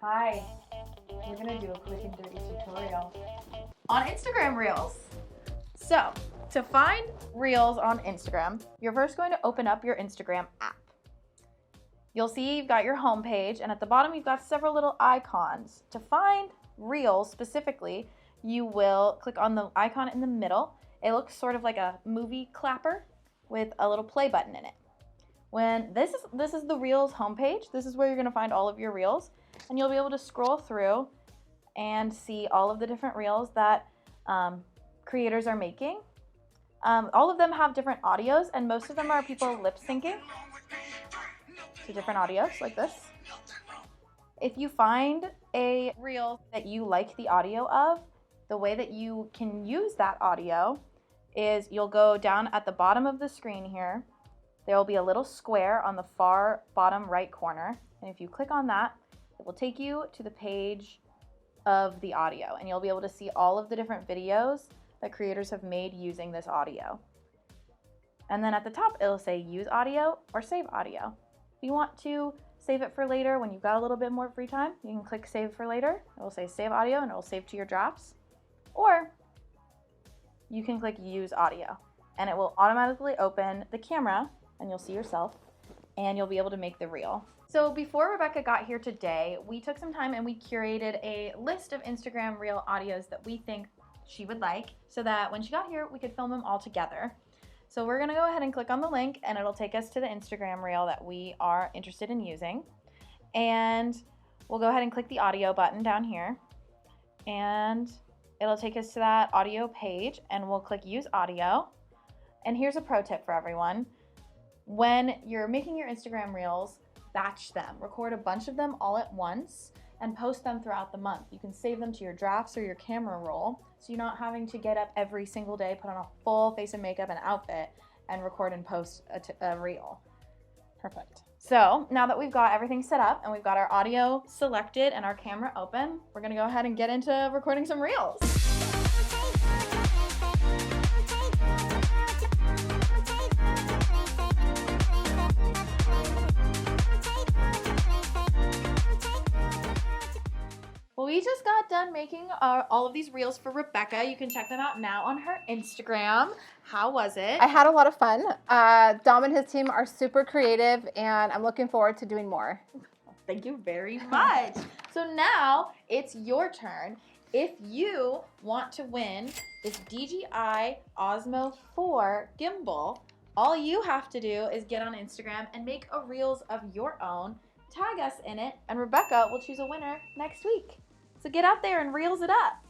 Hi, we're gonna do a quick and dirty tutorial on Instagram Reels. So, to find Reels on Instagram, you're first going to open up your Instagram app. You'll see you've got your home page, and at the bottom you've got several little icons. To find Reels specifically, you will click on the icon in the middle. It looks sort of like a movie clapper with a little play button in it. When this is the Reels homepage. This is where you're going to find all of your Reels, and you'll be able to scroll through and see all of the different Reels that creators are making. All of them have different audios, and most of them are people lip syncing to different audios like this. If you find a Reel that you like the audio of, the way that you can use that audio is you'll go down at the bottom of the screen here. There will be a little square on the far bottom right corner, and if you click on that, it will take you to the page of the audio, and you'll be able to see all of the different videos that creators have made using this audio. And then at the top, it'll say use audio or save audio. If you want to save it for later when you've got a little bit more free time, you can click save for later. It will say save audio, and it will save to your drafts. Or you can click use audio, and it will automatically open the camera, and you'll see yourself, and you'll be able to make the reel. So before Rebekah got here today, we took some time and we curated a list of Instagram Reel audios that we think she would like, so that when she got here, we could film them all together. So we're gonna go ahead and click on the link, and it'll take us to the Instagram Reel that we are interested in using. And we'll go ahead and click the audio button down here, and it'll take us to that audio page, and we'll click use audio. And here's a pro tip for everyone. When you're making your Instagram Reels, batch them. Record a bunch of them all at once and post them throughout the month. You can save them to your drafts or your camera roll, so you're not having to get up every single day, put on a full face of makeup and outfit, and record and post a reel. Perfect. So now that we've got everything set up and we've got our audio selected and our camera open, we're gonna go ahead and get into recording some reels. Well, we just got done making all of these reels for Rebekah. You can check them out now on her Instagram. How was it? I had a lot of fun. Dom and his team are super creative, and I'm looking forward to doing more. Thank you very much. So now it's your turn. If you want to win this DJI OSMO 4 gimbal, all you have to do is get on Instagram and make a reels of your own, tag us in it, and Rebekah will choose a winner next week. So get out there and reels it up.